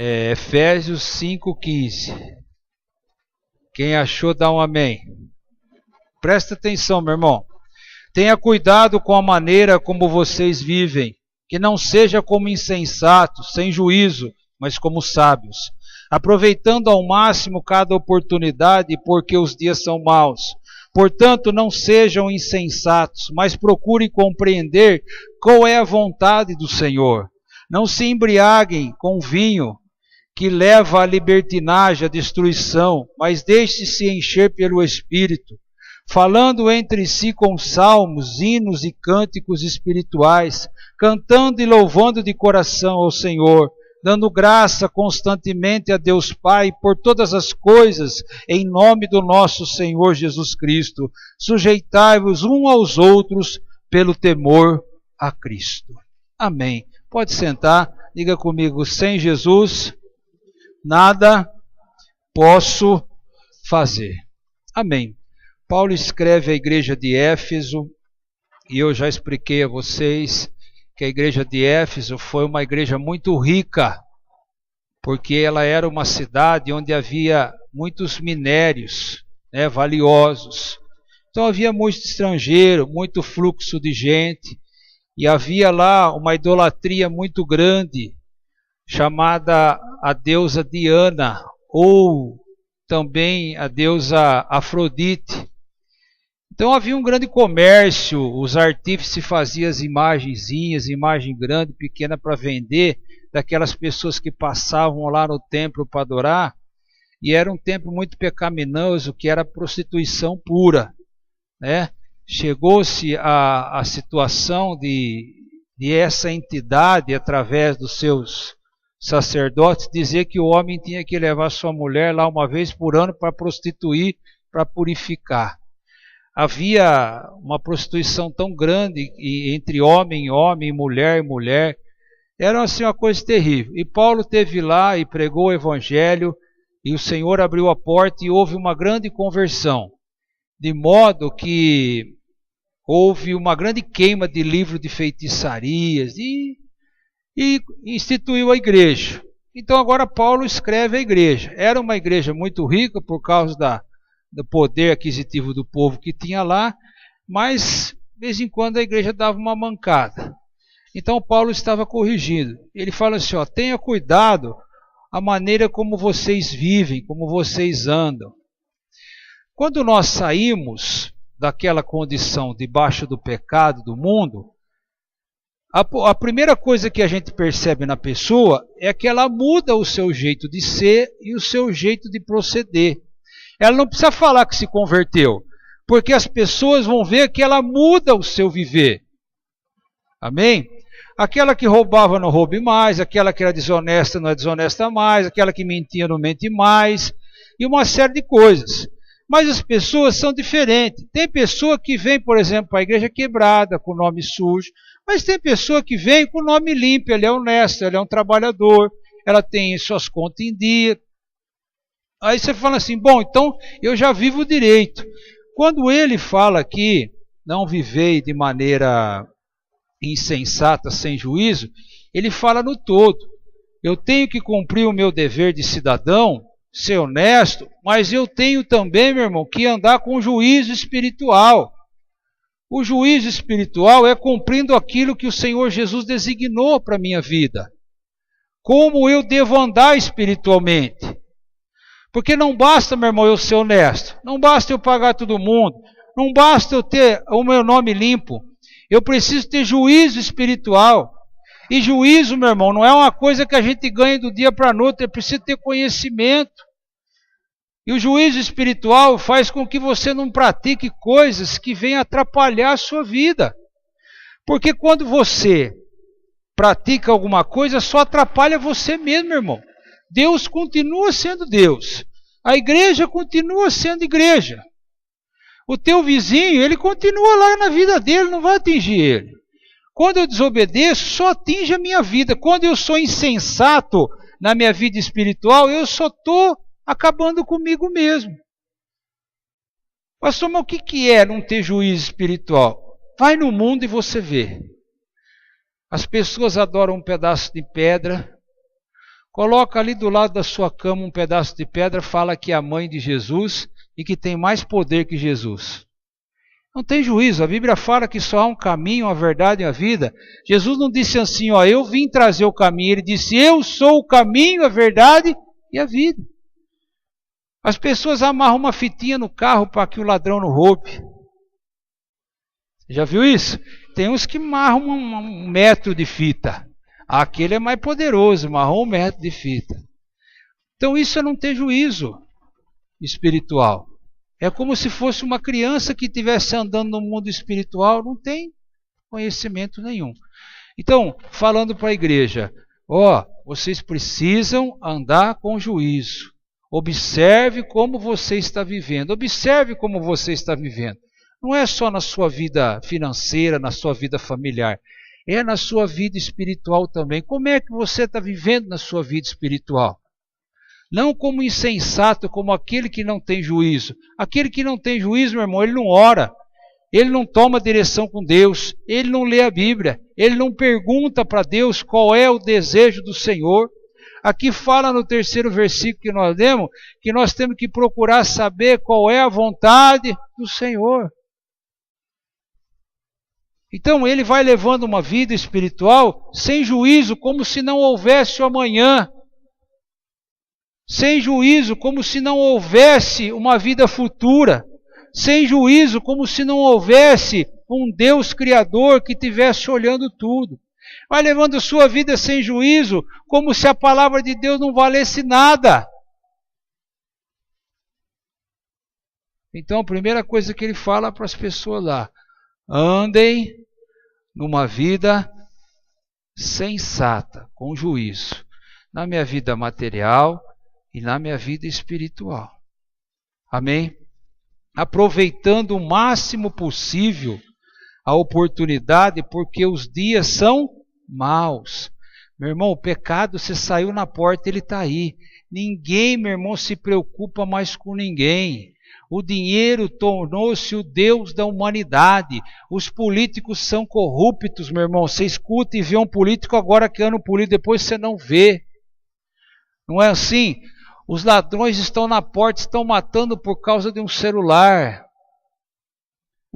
Efésios 5,15. Quem achou, dá um amém. Presta atenção, meu irmão. Tenha cuidado com a maneira como vocês vivem, que não seja como insensatos, sem juízo, mas como sábios, aproveitando ao máximo cada oportunidade, porque os dias são maus. Portanto, não sejam insensatos, mas procurem compreender qual é a vontade do Senhor. Não se embriaguem com vinho, que leva à libertinagem, à destruição, mas deixe-se encher pelo Espírito, falando entre si com salmos, hinos e cânticos espirituais, cantando e louvando de coração ao Senhor, dando graça constantemente a Deus Pai por todas as coisas, em nome do nosso Senhor Jesus Cristo. Sujeitai-vos uns aos outros pelo temor a Cristo. Amém. Pode sentar, diga comigo: sem Jesus, nada posso fazer. Amém. Paulo escreve à igreja de Éfeso, e eu já expliquei a vocês que a igreja de Éfeso foi uma igreja muito rica, porque ela era uma cidade onde havia muitos minérios, valiosos. Então havia muito estrangeiro, muito fluxo de gente, e havia lá uma idolatria muito grande, chamada a deusa Diana, ou também a deusa Afrodite. Então havia um grande comércio, os artífices faziam as imagenzinhas, imagem grande, pequena para vender, daquelas pessoas que passavam lá no templo para adorar, e era um templo muito pecaminoso, que era prostituição pura. Chegou-se a situação de essa entidade, através dos seus sacerdotes, dizer que o homem tinha que levar sua mulher lá uma vez por ano para prostituir, para purificar. Havia uma prostituição tão grande entre homem e homem, mulher e mulher. Era assim uma coisa terrível. E Paulo esteve lá e pregou o evangelho, e o Senhor abriu a porta e houve uma grande conversão. De modo que houve uma grande queima de livro de feitiçarias e instituiu a igreja. Então agora Paulo escreve a igreja. Era uma igreja muito rica por causa do poder aquisitivo do povo que tinha lá, mas de vez em quando a igreja dava uma mancada. Então Paulo estava corrigindo. Ele fala assim, tenha cuidado a maneira como vocês vivem, como vocês andam. Quando nós saímos daquela condição debaixo do pecado do mundo, a primeira coisa que a gente percebe na pessoa é que ela muda o seu jeito de ser e o seu jeito de proceder. Ela não precisa falar que se converteu, porque as pessoas vão ver que ela muda o seu viver. Amém? Aquela que roubava não roube mais, aquela que era desonesta não é desonesta mais, aquela que mentia não mente mais, e uma série de coisas. Mas as pessoas são diferentes. Tem pessoa que vem, por exemplo, para a igreja quebrada, com o nome sujo, mas tem pessoa que vem com o nome limpo, ela é honesta, ela é um trabalhador, ela tem suas contas em dia. Aí você fala assim, bom, então eu já vivo direito. Quando ele fala aqui, não vivei de maneira insensata, sem juízo, ele fala no todo. Eu tenho que cumprir o meu dever de cidadão, ser honesto, mas eu tenho também, meu irmão, que andar com juízo espiritual. O juízo espiritual é cumprindo aquilo que o Senhor Jesus designou para a minha vida. Como eu devo andar espiritualmente. Porque não basta, meu irmão, eu ser honesto. Não basta eu pagar todo mundo. Não basta eu ter o meu nome limpo. Eu preciso ter juízo espiritual. E juízo, meu irmão, não é uma coisa que a gente ganha do dia para a noite. É preciso ter conhecimento. E o juízo espiritual faz com que você não pratique coisas que venham atrapalhar a sua vida. Porque quando você pratica alguma coisa, só atrapalha você mesmo, meu irmão. Deus continua sendo Deus. A igreja continua sendo igreja. O teu vizinho, ele continua lá na vida dele, não vai atingir ele. Quando eu desobedeço, só atinge a minha vida. Quando eu sou insensato na minha vida espiritual, eu só estou acabando comigo mesmo. Pastor, mas o que é não ter juízo espiritual? Vai no mundo e você vê. As pessoas adoram um pedaço de pedra, Coloca ali do lado da sua cama um pedaço de pedra, fala que é a mãe de Jesus e que tem mais poder que Jesus. Não tem juízo. A Bíblia fala que só há um caminho, a verdade e a vida. Jesus não disse assim, ó, eu vim trazer o caminho. Ele disse, eu sou o caminho, a verdade e a vida. As pessoas amarram uma fitinha no carro para que o ladrão não roube. Já viu isso? Tem uns que amarram um metro de fita. Aquele é mais poderoso, amarrou 1 metro de fita. Então isso é não ter juízo espiritual. É como se fosse uma criança que estivesse andando no mundo espiritual, não tem conhecimento nenhum. Então, falando para a igreja, vocês precisam andar com juízo. Observe como você está vivendo. Observe como você está vivendo. Não é só na sua vida financeira, na sua vida familiar. É na sua vida espiritual também. Como é que você está vivendo na sua vida espiritual? Não como insensato, como aquele que não tem juízo. Aquele que não tem juízo, meu irmão, ele não ora. Ele não toma direção com Deus. Ele não lê a Bíblia. Ele não pergunta para Deus qual é o desejo do Senhor. Aqui fala no 3º versículo que nós lemos, que nós temos que procurar saber qual é a vontade do Senhor. Então ele vai levando uma vida espiritual sem juízo, como se não houvesse o amanhã. Sem juízo, como se não houvesse uma vida futura. Sem juízo, como se não houvesse um Deus Criador que estivesse olhando tudo. Vai levando sua vida sem juízo, como se a palavra de Deus não valesse nada. Então a primeira coisa que ele fala para as pessoas lá, andem numa vida sensata, com juízo, na minha vida material e na minha vida espiritual. Amém? Aproveitando o máximo possível a oportunidade, porque os dias são maus. Meu irmão, o pecado, você saiu na porta, ele está aí. Ninguém, meu irmão, se preocupa mais com ninguém. O dinheiro tornou-se o Deus da humanidade. Os políticos são corruptos, meu irmão. Você escuta e vê um político agora que anda um político, depois você não vê. Não é assim? Os ladrões estão na porta, estão matando por causa de um celular.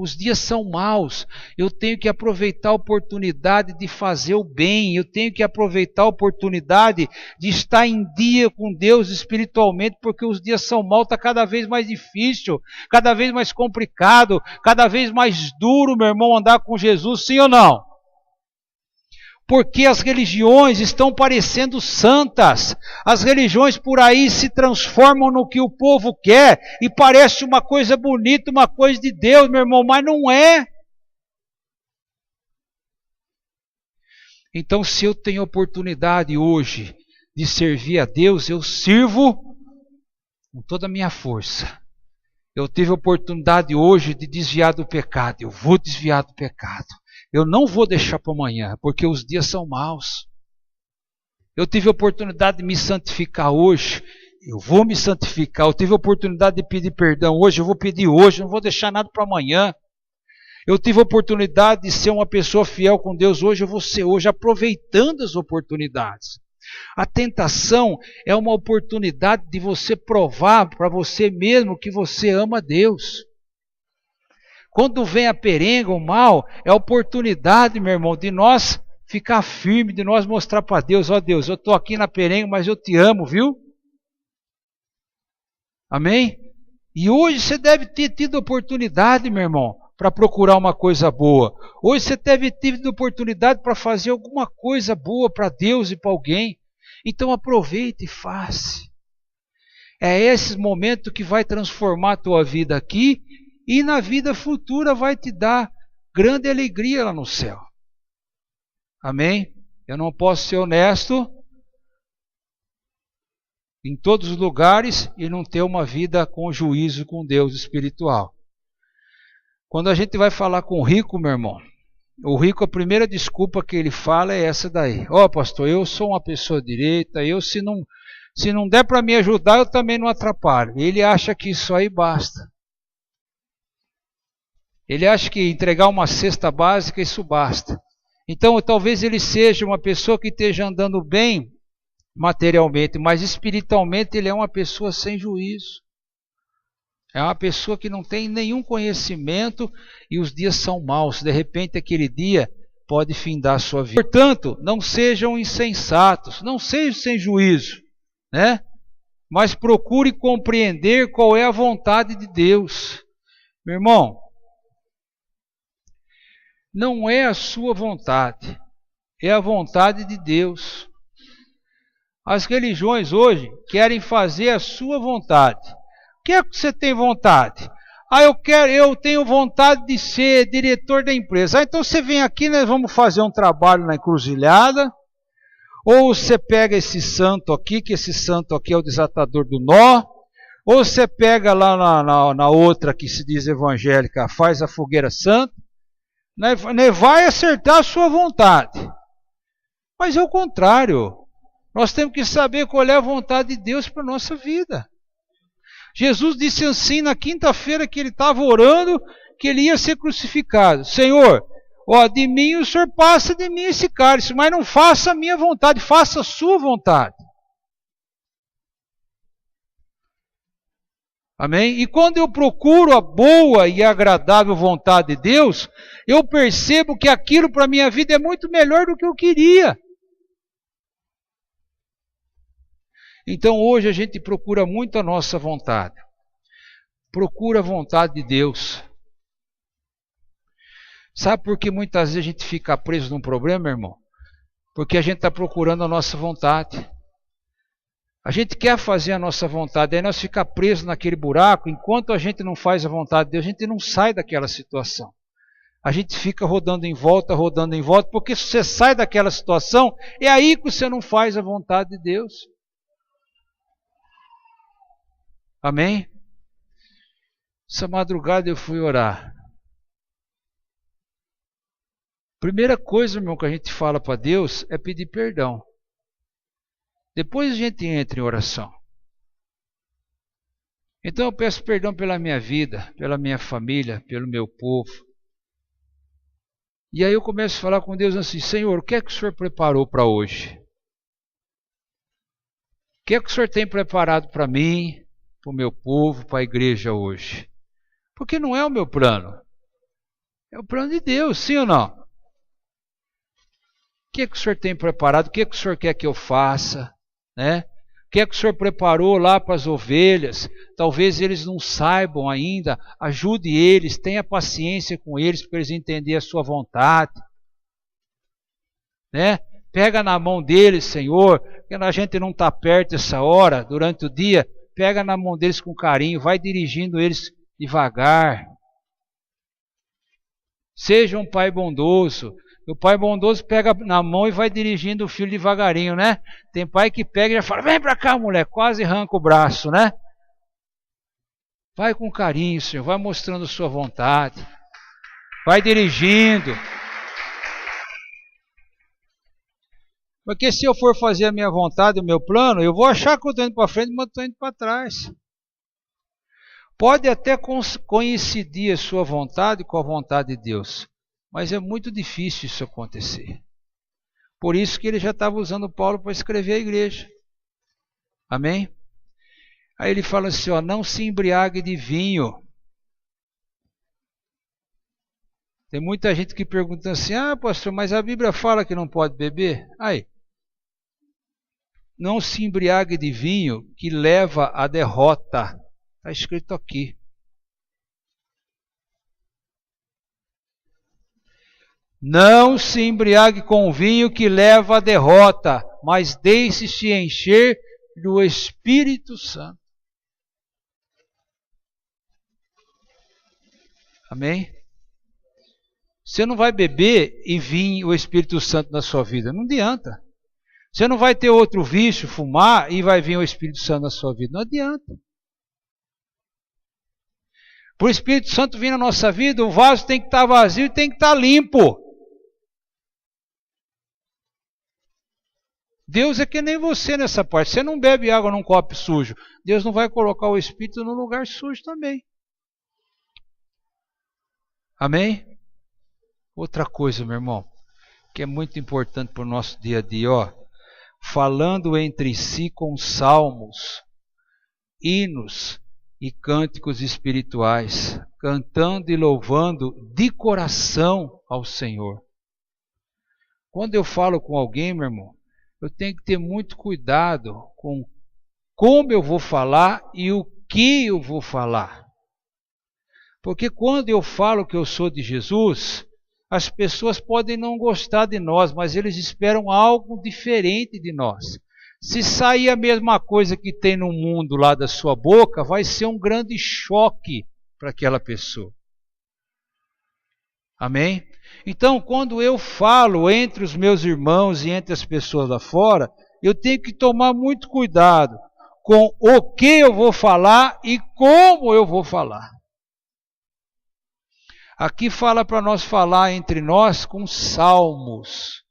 Os dias são maus. Eu tenho que aproveitar a oportunidade de fazer o bem. Eu tenho que aproveitar a oportunidade de estar em dia com Deus espiritualmente, porque os dias são maus, está cada vez mais difícil, cada vez mais complicado, cada vez mais duro, meu irmão, andar com Jesus, sim ou não? Porque as religiões estão parecendo santas. As religiões por aí se transformam no que o povo quer e parece uma coisa bonita, uma coisa de Deus, meu irmão, mas não é. Então, se eu tenho oportunidade hoje de servir a Deus, eu sirvo com toda a minha força. Eu tive a oportunidade hoje de desviar do pecado, eu vou desviar do pecado. Eu não vou deixar para amanhã, porque os dias são maus. Eu tive a oportunidade de me santificar hoje, eu vou me santificar. Eu tive a oportunidade de pedir perdão hoje, eu vou pedir hoje, não vou deixar nada para amanhã. Eu tive a oportunidade de ser uma pessoa fiel com Deus hoje, eu vou ser hoje, aproveitando as oportunidades. A tentação é uma oportunidade de você provar para você mesmo que você ama Deus. Quando vem a perenga, o mal, é a oportunidade, meu irmão, de nós ficar firme, de nós mostrar para Deus, ó Deus, eu estou aqui na perenga, mas eu te amo, viu? Amém? E hoje você deve ter tido oportunidade, meu irmão, para procurar uma coisa boa. Hoje você deve ter tido oportunidade para fazer alguma coisa boa para Deus e para alguém. Então aproveite e faça. É esse momento que vai transformar a tua vida aqui e na vida futura vai te dar grande alegria lá no céu. Amém? Eu não posso ser honesto em todos os lugares e não ter uma vida com juízo com Deus espiritual. Quando a gente vai falar com o rico, meu irmão, o rico, a primeira desculpa que ele fala é essa daí. Ó, pastor, eu sou uma pessoa direita, eu se não der para me ajudar, eu também não atrapalho. Ele acha que isso aí basta. Ele acha que entregar uma cesta básica, isso basta. Então, talvez ele seja uma pessoa que esteja andando bem materialmente, mas espiritualmente ele é uma pessoa sem juízo. É uma pessoa que não tem nenhum conhecimento e os dias são maus. De repente aquele dia pode findar a sua vida. Portanto, não sejam insensatos, não sejam sem juízo, né? Mas procure compreender qual é a vontade de Deus. Meu irmão, não é a sua vontade, é a vontade de Deus. As religiões hoje querem fazer a sua vontade. O que é que você tem vontade? Eu tenho vontade de ser diretor da empresa. Então você vem aqui, nós vamos fazer um trabalho na encruzilhada. Ou você pega esse santo aqui, que esse santo aqui é o desatador do nó. Ou você pega lá na outra que se diz evangélica, faz a fogueira santa. Vai acertar a sua vontade. Mas é o contrário. Nós temos que saber qual é a vontade de Deus para a nossa vida. Jesus disse assim na quinta-feira que ele estava orando, que ele ia ser crucificado. Senhor, de mim o Senhor passa de mim esse cálice, mas não faça a minha vontade, faça a sua vontade. Amém? E quando eu procuro a boa e agradável vontade de Deus, eu percebo que aquilo para a minha vida é muito melhor do que eu queria. Então hoje a gente procura muito a nossa vontade. Procura a vontade de Deus. Sabe por que muitas vezes a gente fica preso num problema, irmão? Porque a gente está procurando a nossa vontade. A gente quer fazer a nossa vontade, aí nós ficamos presos naquele buraco. Enquanto a gente não faz a vontade de Deus, a gente não sai daquela situação. A gente fica rodando em volta, porque se você sai daquela situação, é aí que você não faz a vontade de Deus. Amém? Essa madrugada eu fui orar. Primeira coisa, irmão, que a gente fala para Deus é pedir perdão. Depois a gente entra em oração. Então eu peço perdão pela minha vida, pela minha família, pelo meu povo. E aí eu começo a falar com Deus assim: Senhor, o que é que o Senhor preparou para hoje? O que é que o Senhor tem preparado para mim, para o meu povo, para a igreja hoje? Porque não é o meu plano. É o plano de Deus, sim ou não? O que é que o Senhor tem preparado? O que é que o Senhor quer que eu faça? Né? O que é que o Senhor preparou lá para as ovelhas? Talvez eles não saibam ainda. Ajude eles, tenha paciência com eles para eles entenderem a sua vontade. Né? Pega na mão deles, Senhor, porque a gente não está perto essa hora, durante o dia. Pega na mão deles com carinho, vai dirigindo eles devagar. Seja um pai bondoso. O pai bondoso pega na mão e vai dirigindo o filho devagarinho, né? Tem pai que pega e já fala: vem para cá, mulher, quase arranca o braço, né? Vai com carinho, Senhor, vai mostrando sua vontade. Vai dirigindo. Porque se eu for fazer a minha vontade, o meu plano, eu vou achar que eu estou indo para frente, mas estou indo para trás. Pode até coincidir a sua vontade com a vontade de Deus, mas é muito difícil isso acontecer. Por isso que ele já estava usando Paulo para escrever a igreja. Amém? Aí ele fala assim, não se embriague de vinho. Tem muita gente que pergunta assim, pastor, mas a Bíblia fala que não pode beber? Aí. Não se embriague de vinho que leva à derrota. Está escrito aqui. Não se embriague com vinho que leva à derrota, mas deixe-se encher do Espírito Santo. Amém? Você não vai beber e vir o Espírito Santo na sua vida. Não adianta. Você não vai ter outro vício, fumar, e vai vir o Espírito Santo na sua vida. Não adianta. Para o Espírito Santo vir na nossa vida, o vaso tem que estar vazio e tem que estar limpo. Deus é que nem você nessa parte. Você não bebe água num copo sujo. Deus não vai colocar o Espírito no lugar sujo também. Amém? Outra coisa, meu irmão, que é muito importante para o nosso dia a dia, falando entre si com salmos, hinos e cânticos espirituais, cantando e louvando de coração ao Senhor. Quando eu falo com alguém, meu irmão, eu tenho que ter muito cuidado com como eu vou falar e o que eu vou falar. Porque quando eu falo que eu sou de Jesus, as pessoas podem não gostar de nós, mas eles esperam algo diferente de nós. Se sair a mesma coisa que tem no mundo lá da sua boca, vai ser um grande choque para aquela pessoa. Amém? Então, quando eu falo entre os meus irmãos e entre as pessoas lá fora, eu tenho que tomar muito cuidado com o que eu vou falar e como eu vou falar. Aqui fala para nós falar entre nós com salmos.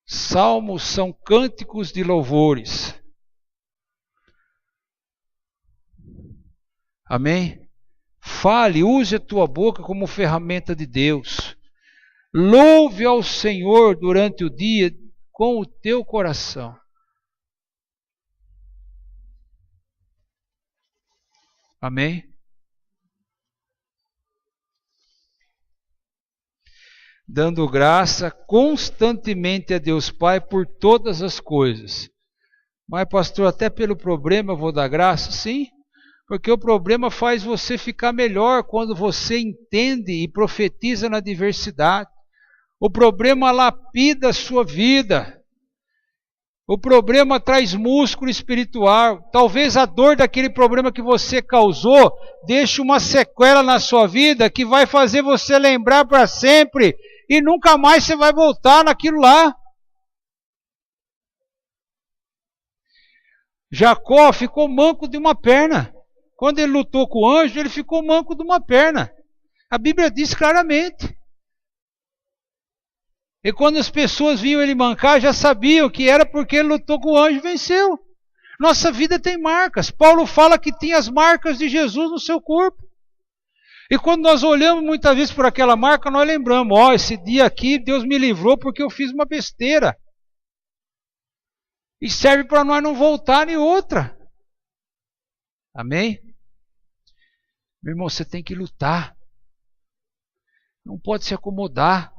Salmos são cânticos de louvores. Amém? Fale, use a tua boca como ferramenta de Deus. Louve ao Senhor durante o dia com o teu coração. Amém? Dando graça constantemente a Deus Pai por todas as coisas. Mas, pastor, até pelo problema eu vou dar graça? Sim, porque o problema faz você ficar melhor quando você entende e profetiza na diversidade. O problema lapida a sua vida. O problema traz músculo espiritual. Talvez a dor daquele problema que você causou deixe uma sequela na sua vida que vai fazer você lembrar para sempre e nunca mais você vai voltar naquilo lá. Jacó ficou manco de uma perna. Quando ele lutou com o anjo, ele ficou manco de uma perna. A Bíblia diz claramente. E quando as pessoas viam ele mancar, já sabiam que era porque ele lutou com o anjo e venceu. Nossa vida tem marcas. Paulo fala que tem as marcas de Jesus no seu corpo. E quando nós olhamos muitas vezes por aquela marca, nós lembramos, esse dia aqui Deus me livrou porque eu fiz uma besteira. E serve para nós não voltar em outra. Amém? Meu irmão, você tem que lutar. Não pode se acomodar.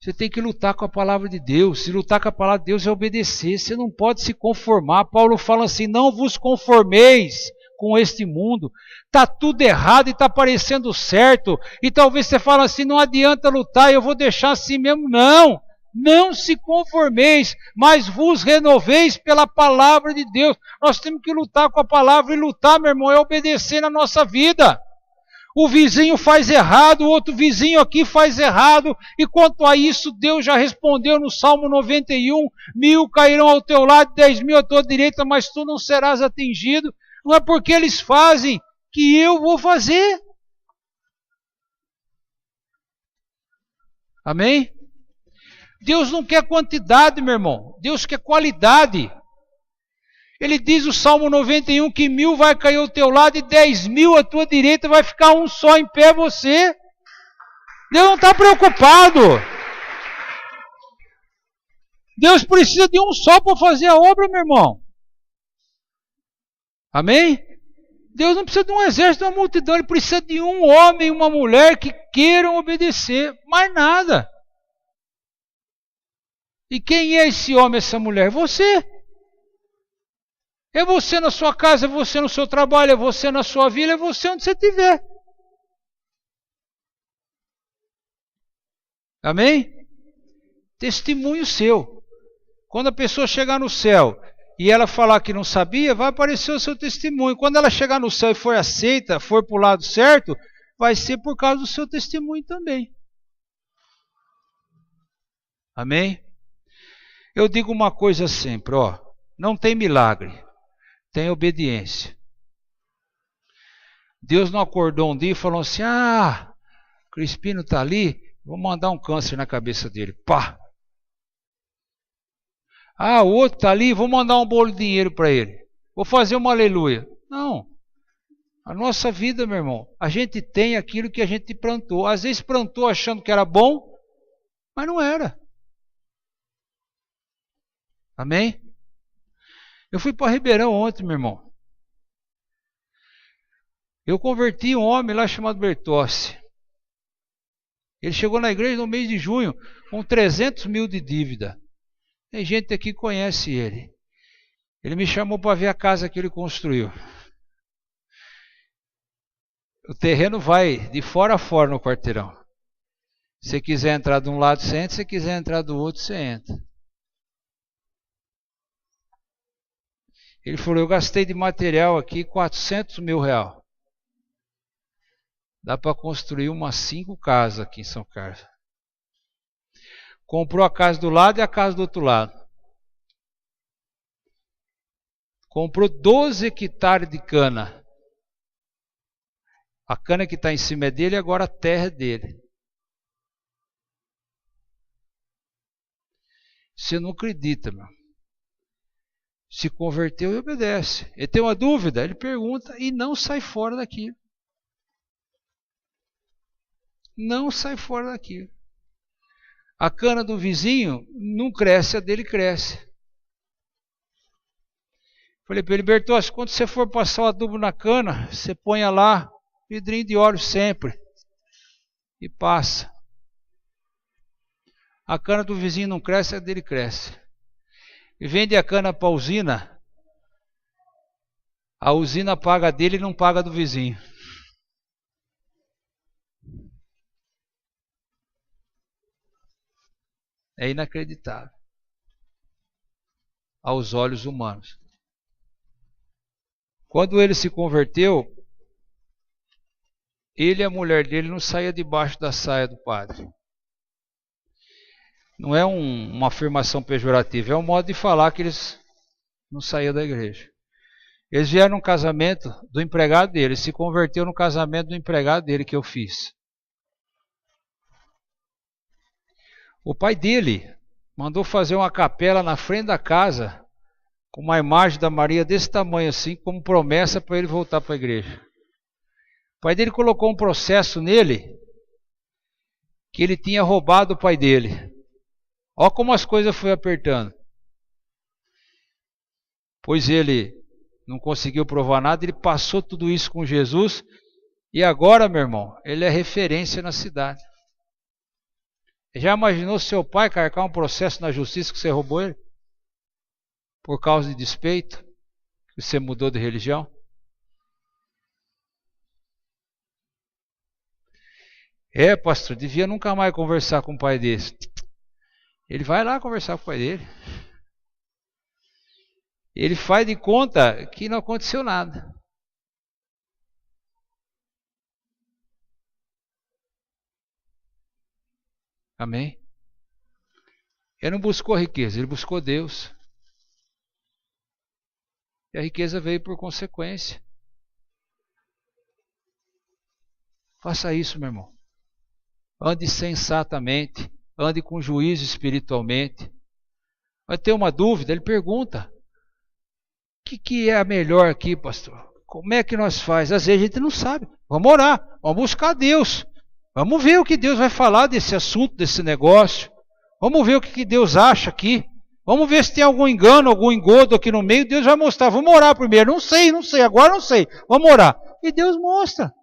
Você tem que lutar com a palavra de Deus. Se lutar com a palavra de Deus é obedecer. Você não pode se conformar. Paulo fala assim, não vos conformeis com este mundo. Está tudo errado e está parecendo certo. E talvez você fale assim, não adianta lutar, eu vou deixar assim mesmo. Não, não se conformeis, mas vos renoveis pela palavra de Deus. Nós temos que lutar com a palavra, e lutar, meu irmão, é obedecer na nossa vida. O vizinho faz errado, o outro vizinho aqui faz errado, e quanto a isso, Deus já respondeu no Salmo 91, 1000 cairão ao teu lado, 10.000 à tua direita, mas tu não serás atingido. Não é porque eles fazem que eu vou fazer. Amém? Deus não quer quantidade, meu irmão. Deus quer qualidade. Ele diz no Salmo 91 que 1000 vai cair ao teu lado e 10.000 à tua direita, vai ficar um só em pé você. Deus não está preocupado. Deus precisa de um só para fazer a obra, meu irmão. Amém? Deus não precisa de um exército, de uma multidão. Ele precisa de um homem e uma mulher que queiram obedecer. Mais nada. E quem é esse homem, essa mulher? Você. É você na sua casa, é você no seu trabalho, é você na sua vila, é você onde você estiver. Amém? Testemunho seu. Quando a pessoa chegar no céu e ela falar que não sabia, vai aparecer o seu testemunho. Quando ela chegar no céu e for aceita, for para o lado certo, vai ser por causa do seu testemunho também. Amém? Eu digo uma coisa sempre, não tem milagre, tem obediência. Deus não acordou um dia e falou assim, Crispino está ali, vou mandar um câncer na cabeça dele. Pá! O outro está ali, vou mandar um bolo de dinheiro para ele. Vou fazer uma aleluia. Não. A nossa vida, meu irmão, a gente tem aquilo que a gente plantou. Às vezes plantou achando que era bom, mas não era. Amém? Eu fui para Ribeirão ontem, meu irmão. Eu converti um homem lá chamado Bertossi. Ele chegou na igreja no mês de junho com 300 mil de dívida. Tem gente aqui que conhece ele. Ele me chamou para ver a casa que ele construiu. O terreno vai de fora a fora no quarteirão. Se você quiser entrar de um lado, você entra. Se você quiser entrar do outro, você entra. Ele falou, eu gastei de material aqui 400 mil reais. Dá para construir umas 5 casas aqui em São Carlos. Comprou a casa do lado e a casa do outro lado. Comprou 12 hectares de cana. A cana que está em cima é dele e agora a terra é dele. Você não acredita, meu. Se converteu e obedece. Ele tem uma dúvida, ele pergunta e não sai fora daquilo. Não sai fora daquilo. A cana do vizinho não cresce, a dele cresce. Falei para ele, Bertossi, quando você for passar o adubo na cana, você ponha lá vidrinho de óleo sempre e passa. A cana do vizinho não cresce, a dele cresce. E vende a cana para a usina paga a dele e não paga a do vizinho. É inacreditável aos olhos humanos. Quando ele se converteu, ele e a mulher dele não saíam debaixo da saia do padre. Não é uma afirmação pejorativa, é um modo de falar que eles não saíam da igreja. Eles vieram no casamento do empregado dele, se converteu no casamento do empregado dele que eu fiz. O pai dele mandou fazer uma capela na frente da casa com uma imagem da Maria desse tamanho assim, como promessa para ele voltar para a igreja. O pai dele colocou um processo nele que ele tinha roubado o pai dele. Olha como as coisas foram apertando. Pois ele não conseguiu provar nada, ele passou tudo isso com Jesus e agora, meu irmão, ele é referência na cidade. Já imaginou seu pai carregar um processo na justiça que você roubou ele? Por causa de despeito? Que você mudou de religião? É, pastor, devia nunca mais conversar com um pai desse. Ele vai lá conversar com o pai dele. Ele faz de conta que não aconteceu nada. Amém? Ele não buscou riqueza, ele buscou Deus. E a riqueza veio por consequência. Faça isso, meu irmão. Ande sensatamente, ande com juízo espiritualmente. Vai ter uma dúvida, ele pergunta. O que é a melhor aqui, pastor? Como é que nós faz? Às vezes a gente não sabe. Vamos orar, vamos buscar Deus. Vamos ver o que Deus vai falar desse assunto, desse negócio. Vamos ver o que Deus acha aqui. Vamos ver se tem algum engano, algum engodo aqui no meio. Deus vai mostrar. Vamos orar primeiro. Não sei, agora não sei. Vamos orar. E Deus mostra.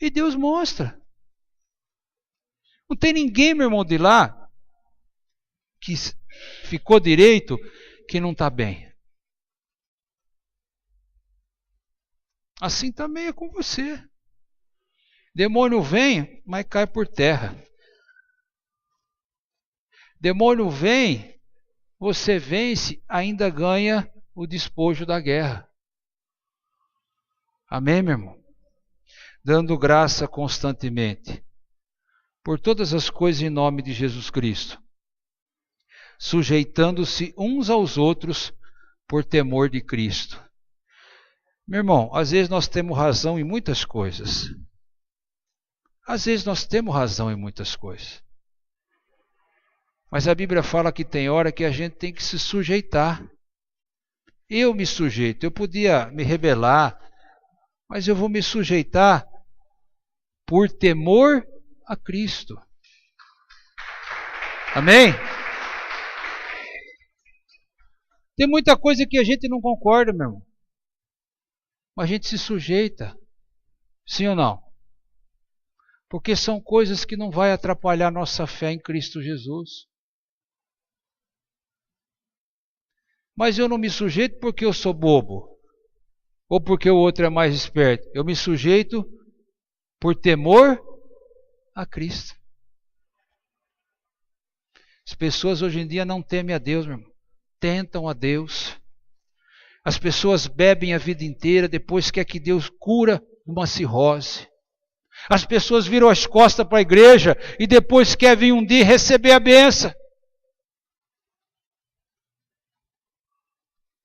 E Deus mostra. Não tem ninguém, meu irmão, de lá que ficou direito que não está bem. Assim também é com você. Demônio vem, mas cai por terra. Demônio vem, você vence, ainda ganha o despojo da guerra. Amém, meu irmão? Dando graça constantemente por todas as coisas em nome de Jesus Cristo, sujeitando-se uns aos outros por temor de Cristo. Meu irmão, às vezes nós temos razão em muitas coisas. Às vezes nós temos razão em muitas coisas. Mas a Bíblia fala que tem hora que a gente tem que se sujeitar. Eu me sujeito, eu podia me rebelar, mas eu vou me sujeitar por temor a Cristo. Amém? Tem muita coisa que a gente não concorda, meu irmão. Mas a gente se sujeita. Sim ou não? Porque são coisas que não vai atrapalhar nossa fé em Cristo Jesus. Mas eu não me sujeito porque eu sou bobo. Ou porque o outro é mais esperto. Eu me sujeito por temor a Cristo. As pessoas hoje em dia não temem a Deus, meu irmão. Tentam a Deus. As pessoas bebem a vida inteira, depois quer que Deus cura uma cirrose. As pessoas viram as costas para a igreja e depois quer vir um dia receber a bênção.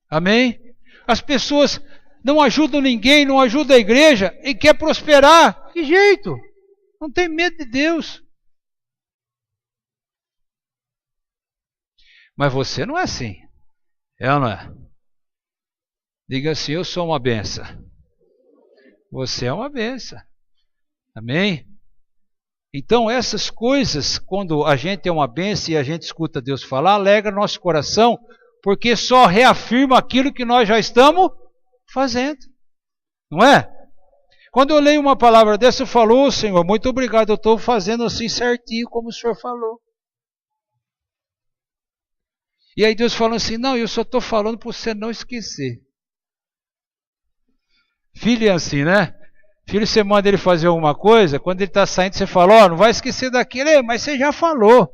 Amém? As pessoas não ajudam ninguém, não ajudam a igreja e quer prosperar. Que jeito? Não tem medo de Deus. Mas você não é assim. É ou não é? Diga assim, eu sou uma benção. Você é uma benção. Amém? Então essas coisas, quando a gente é uma benção e a gente escuta Deus falar, alegra nosso coração, porque só reafirma aquilo que nós já estamos fazendo. Não é? Quando eu leio uma palavra dessa, eu falo, Senhor, muito obrigado, eu estou fazendo assim certinho como o Senhor falou. E aí Deus fala assim, não, eu só estou falando para você não esquecer. Filho é assim, né? Filho, você manda ele fazer alguma coisa, quando ele está saindo, você fala, não vai esquecer daquilo, mas você já falou.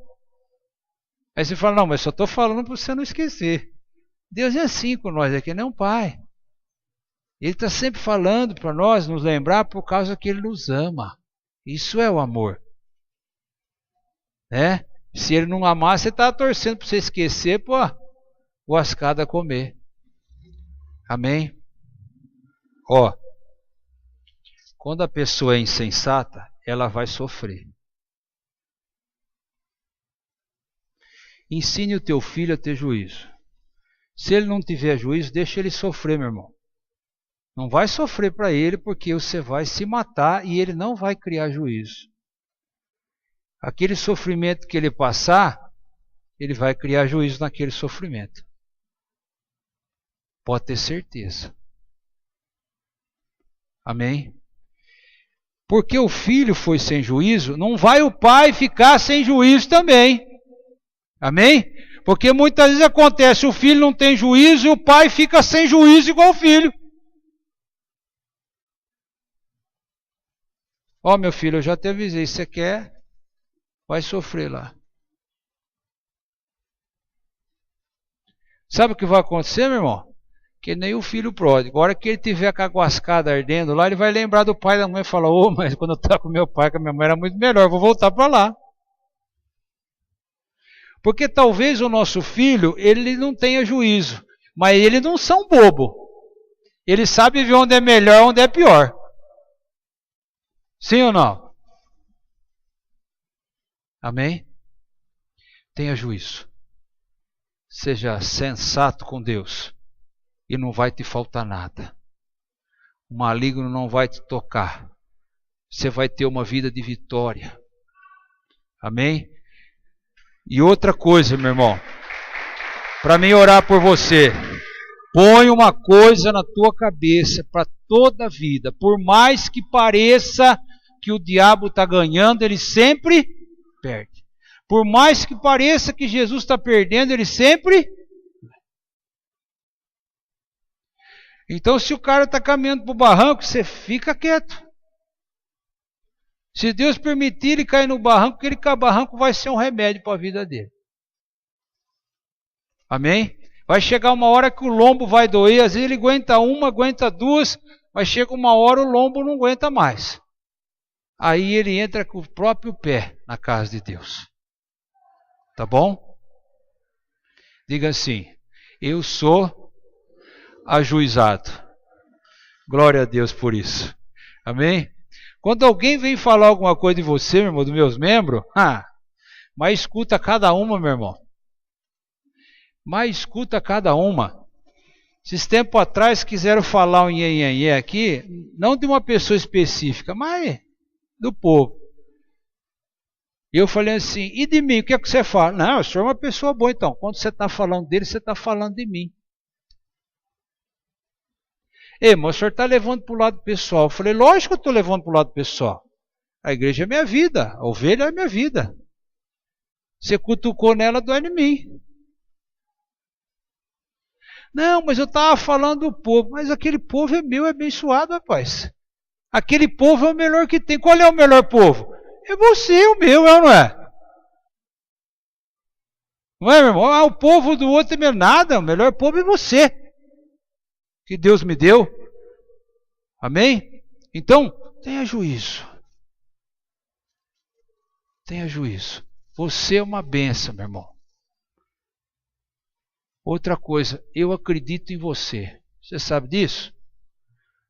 Aí você fala, não, mas só estou falando para você não esquecer. Deus é assim com nós, é que nem um pai. Ele está sempre falando para nós, nos lembrar, por causa que Ele nos ama. Isso é o amor. Né? Se Ele não amar, você está torcendo para você esquecer, pô, o ascada comer. Amém? Ó, quando a pessoa é insensata, ela vai sofrer. Ensine o teu filho a ter juízo. Se ele não tiver juízo, deixa ele sofrer, meu irmão. Não vai sofrer para ele, porque você vai se matar e ele não vai criar juízo. Aquele sofrimento que ele passar, ele vai criar juízo naquele sofrimento. Pode ter certeza. Amém? Porque o filho foi sem juízo, não vai o pai ficar sem juízo também. Amém? Porque muitas vezes acontece, o filho não tem juízo e o pai fica sem juízo igual o filho. Ó, meu filho, eu já te avisei, você quer, vai sofrer lá. Sabe o que vai acontecer, meu irmão? Que nem o filho pródigo. Agora que ele tiver com a guascada ardendo lá, ele vai lembrar do pai e da mãe e falar, mas quando eu estava com meu pai, com a minha mãe era muito melhor, eu vou voltar para lá. Porque talvez o nosso filho, ele não tenha juízo, mas eles não são bobo. Ele sabe ver onde é melhor, onde é pior. Sim ou não? Amém? Tenha juízo. Seja sensato com Deus. E não vai te faltar nada. O maligno não vai te tocar. Você vai ter uma vida de vitória. Amém? E outra coisa, meu irmão. Para mim orar por você. Põe uma coisa na tua cabeça para toda a vida. Por mais que pareça que o diabo está ganhando, ele sempre perde. Por mais que pareça que Jesus está perdendo, ele sempre... Então, se o cara está caminhando para o barranco, você fica quieto. Se Deus permitir ele cair no barranco, aquele barranco vai ser um remédio para a vida dele. Amém? Vai chegar uma hora que o lombo vai doer, às vezes ele aguenta uma, aguenta duas, mas chega uma hora o lombo não aguenta mais. Aí ele entra com o próprio pé na casa de Deus. Tá bom? Diga assim, eu sou ajuizado. Glória a Deus por isso. Amém? Quando alguém vem falar alguma coisa de você, meu irmão, dos meus membros, mas escuta cada uma, meu irmão. Mas escuta cada uma. Esses tempos atrás quiseram falar um iê aqui, não de uma pessoa específica, mas do povo. E eu falei assim, e de mim, o que é que você fala? Não, o senhor é uma pessoa boa, então. Quando você está falando dele, você está falando de mim. Ei, mas o senhor está levando para o lado pessoal. Eu falei, lógico que eu estou levando para o lado pessoal. A igreja é minha vida, a ovelha é minha vida. Você cutucou nela, dói em mim. Não, mas eu estava falando do povo. Mas aquele povo é meu, é abençoado, rapaz. Aquele povo é o melhor que tem. Qual é o melhor povo? É você, o meu, é ou não é? Não é, meu irmão? Ah, o povo do outro é meu nada. O melhor povo é você. Que Deus me deu. Amém? Então, tenha juízo. Tenha juízo. Você é uma bênção, meu irmão. Outra coisa, eu acredito em você. Você sabe disso?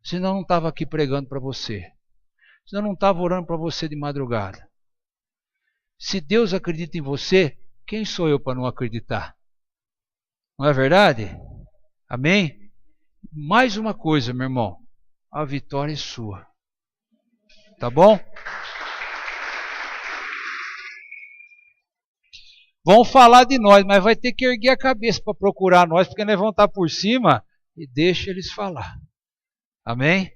Senão eu não estava aqui pregando para você. Senão eu não estava orando para você de madrugada. Se Deus acredita em você, quem sou eu para não acreditar? Não é verdade? Amém? Mais uma coisa, meu irmão. A vitória é sua. Tá bom? Vão falar de nós, mas vai ter que erguer a cabeça para procurar nós, porque nós vamos estar por cima e deixa eles falar. Amém?